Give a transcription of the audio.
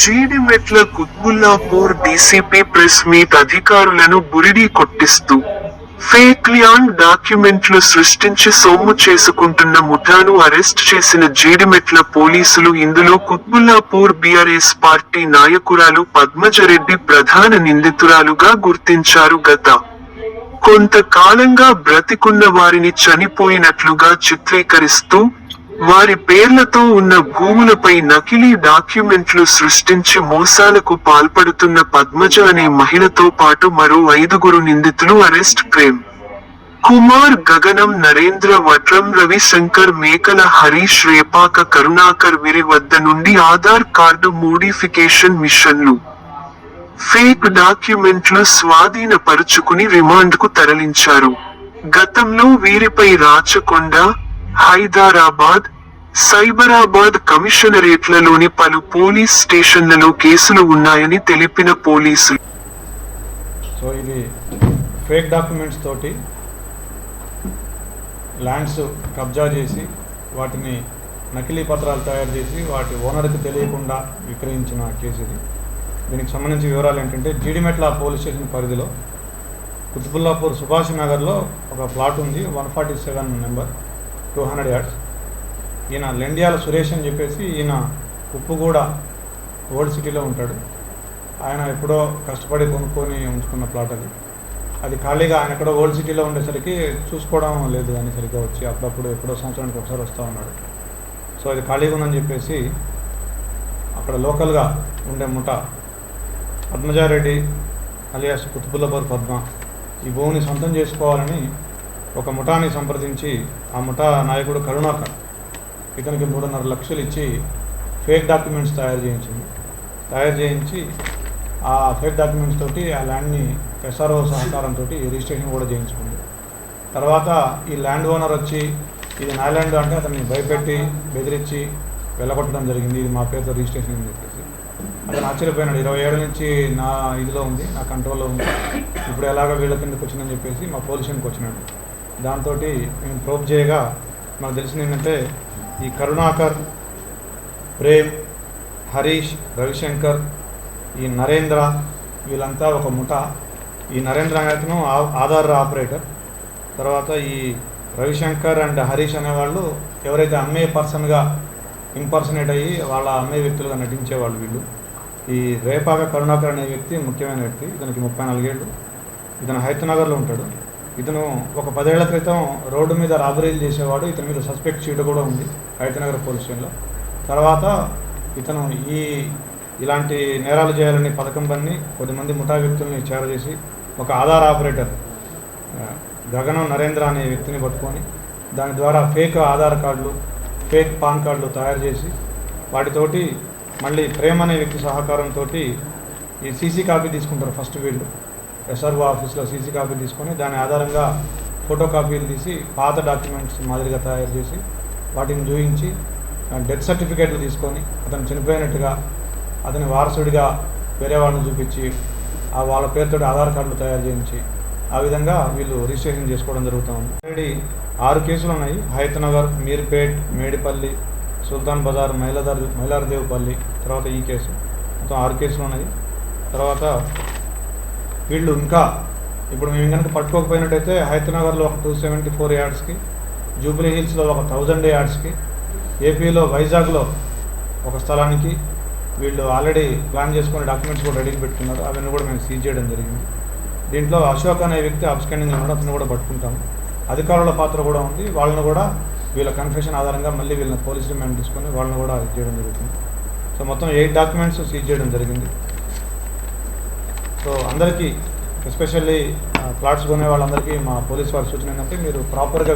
Jeedimetla Quthbullapur DCP press meet అధికారులను బురిడీ కొట్టిస్తూ fake land డాక్యుమెంట్లు సృష్టించి సొమ్ము చేసుకుంటున్న ముఠాను అరెస్ట్ చేసిన జీడిమెట్ల పోలీసులు. ఇందులో కుత్బుల్లాపూర్ బీఆర్ఎస్ పార్టీ నాయకురాలు పద్మజరెడ్డి ప్రధాన నిందితురాలుగా గుర్తించారు. గత కొంతకాలంగా బ్రతికున్న వారిని చనిపోయినట్లుగా చిత్రీకరిస్తూ వారి పేర్లతో ఉన్న భూములపై నకిలీ డాక్యుమెంట్లు సృష్టించి మోసాలకు పాల్పడుతున్న పద్మజ అనే మహిళతో పాటు మరో 5గురు నిందితులు అరెస్ట్. ప్రేమ్ కుమార్, గగనం నరేంద్ర, వట్రం రవిశంకర్, మేకల హరీష్, రేపాక కరుణాకర్ వీరి వద్ద నుండి ఆధార్ కార్డు మోడిఫికేషన్ మిషన్లు, ఫేక్ డాక్యుమెంట్లు స్వాధీనపరుచుకుని రిమాండ్కు తరలించారు. గతంలో వీరిపై రాచకొండ, హైదరాబాద్, సైబరాబాద్ కమిషనరేట్లలోని పలు పోలీస్ స్టేషన్లలో కేసులు ఉన్నాయని తెలిపిన పోలీసులు. సో ఇది ఫేక్ డాక్యుమెంట్స్ తోటి ల్యాండ్స్ కబ్జా చేసి వాటిని నకిలీ పత్రాలు తయారు చేసి వాటి ఓనర్కి తెలియకుండా విక్రయించిన కేసు ఇది. దీనికి సంబంధించి వివరాలు ఏంటంటే, జీడిమెట్ల పోలీస్ స్టేషన్ పరిధిలో కుత్బుల్లాపూర్ సుభాష్ నగర్లో ఒక ప్లాట్ ఉంది, 147 నెంబర్, 200 yards. ఈయన లెండియాల సురేష్ అని చెప్పేసి, ఈయన ఉప్పుగూడ ఓల్డ్ సిటీలో ఉంటాడు. ఆయన ఎప్పుడో కష్టపడి కొనుక్కొని ఉంచుకున్న ప్లాట్ అది ఖాళీగా ఆయన ఎక్కడో ఓల్డ్ సిటీలో ఉండేసరికి చూసుకోవడం లేదు అని సరిగ్గా వచ్చి అప్పుడప్పుడు ఎప్పుడో సంవత్సరానికి ఒకసారి వస్తూ ఉన్నాడు. సో అది ఖాళీగా ఉందని చెప్పేసి అక్కడ లోకల్గా ఉండే ముఠా పద్మజారెడ్డి అలియాస్ కుతుబుల్లాపూర్ పద్మ ఈ భూమిని సొంతం చేసుకోవాలని ఒక ముఠాని సంప్రదించి, ఆ ముఠా నాయకుడు కరుణాకర్ ఇతనికి 3.5 లక్షలు ఇచ్చి ఫేక్ డాక్యుమెంట్స్ తయారు చేయించి ఆ ఫేక్ డాక్యుమెంట్స్ తోటి ఆ ల్యాండ్ని ఎస్ఆర్ఓ సహకారంతో రిజిస్ట్రేషన్ కూడా చేయించుకుంది. తర్వాత ఈ ల్యాండ్ ఓనర్ వచ్చి ఇది నా ల్యాండ్ అంటే అతన్ని భయపెట్టి బెదిరించి వెళ్ళగొట్టడం జరిగింది. ఇది మా పేరుతో రిజిస్ట్రేషన్ అని చెప్పేసి అతను ఆశ్చర్యపోయినాడు. 20 ఏళ్ళ నుంచి నా ఇదిలో ఉంది, నా కంట్రోల్లో ఉంది, ఇప్పుడు ఎలాగ వీళ్ళ కిందకి వచ్చిందని చెప్పేసి మా పోలీస్ స్టేషన్కి వచ్చినాడు. దాంతో మేము ప్రోబ్ చేయగా మనకు తెలిసింది ఏంటంటే, ఈ కరుణాకర్, ప్రేమ్, హరీష్, రవిశంకర్, ఈ నరేంద్ర వీళ్ళంతా ఒక ముఠా. ఈ నరేంద్ర అనేతను ఆధార్ ఆపరేటర్. తర్వాత ఈ రవిశంకర్ అండ్ హరీష్ అనేవాళ్ళు ఎవరైతే అమ్మే పర్సన్గా ఇంపర్సనేట్ అయ్యి వాళ్ళ అమ్మే వ్యక్తులుగా నటించేవాళ్ళు వీళ్ళు. ఈ రేపాక కరుణాకర్ అనే వ్యక్తి ముఖ్యమైన వ్యక్తి. ఇతనికి 34 ఏళ్ళు. ఇతను హైదరాబాద్లో ఉంటాడు. ఇతను ఒక 10 ఏళ్ల క్రితం రోడ్డు మీద రాబరీలు చేసేవాడు. ఇతని మీద సస్పెక్ట్ షీట్ కూడా ఉంది హైదరాబాద్ పోలీస్ స్టేషన్లో. తర్వాత ఇతను ఇలాంటి నేరాలు చేయాలని పథకం పన్ని కొద్దిమంది ముఠా వ్యక్తుల్ని చేరజేసి ఒక ఆధార్ ఆపరేటర్ గగనం నరేంద్ర అనే వ్యక్తిని పట్టుకొని దాని ద్వారా ఫేక్ ఆధార్ కార్డులు, ఫేక్ పాన్ కార్డులు తయారు చేసి వాటితోటి మళ్ళీ ప్రేమ్ అనే వ్యక్తి సహకారంతో ఈ సీసీ కాపీ తీసుకుంటారు. ఫస్ట్ వీళ్ళు ఎస్ఆర్ఓ ఆఫీస్లో సీసీ కాపీ తీసుకొని దాని ఆధారంగా ఫోటో కాపీలు తీసి పాత డాక్యుమెంట్స్ మాదిరిగా తయారు చేసి వాటిని చూపించి డెత్ సర్టిఫికేట్లు తీసుకొని అతను చనిపోయినట్టుగా అతని వారసుడిగా వేరే వాళ్ళని చూపించి వాళ్ళ పేరుతో ఆధార్ కార్డులు తయారు చేయించి ఆ విధంగా వీళ్ళు రిజిస్ట్రేషన్ చేసుకోవడం జరుగుతూ ఉంది. ఆల్రెడీ 6 కేసులు ఉన్నాయి. హైతనగర్, మీర్పేట్, మేడిపల్లి, సుల్తాన్ బజార్, మైలార్దేవ్పల్లి, తర్వాత ఈ కేసు, మొత్తం 6 కేసులు ఉన్నాయి. తర్వాత వీళ్ళు ఇంకా ఇప్పుడు మేము కనుక పట్టుకోకపోయినట్టయితే హైతనగర్లో ఒక 274 yardsకి, జూబ్లీ హిల్స్లో ఒక 1000 yardsకి, ఏపీలో వైజాగ్లో ఒక స్థలానికి వీళ్ళు ఆల్రెడీ ప్లాన్ చేసుకుని డాక్యుమెంట్స్ కూడా రెడీకి పెట్టుకున్నారు. అవన్నీ కూడా మేము సీజ్ చేయడం జరిగింది. దీంట్లో అశోక్ అనే వ్యక్తి అబ్స్కాండింగ్ ఉన్నాడు, అతను కూడా పట్టుకుంటాము. అధికారుల పాత్ర కూడా ఉంది. వాళ్ళని కూడా వీళ్ళ కన్ఫెషన్ ఆధారంగా మళ్ళీ వీళ్ళని పోలీస్ రిమాండ్ తీసుకొని వాళ్ళని కూడా చేయడం జరుగుతుంది. సో మొత్తం 8 డాక్యుమెంట్స్ సీజ్ చేయడం జరిగింది. సో అందరికీ, ఎస్పెషల్లీ ప్లాట్స్ కొనే వాళ్ళందరికీ మా పోలీస్ వారి సూచన ఏంటంటే, మీరు ప్రాపర్గా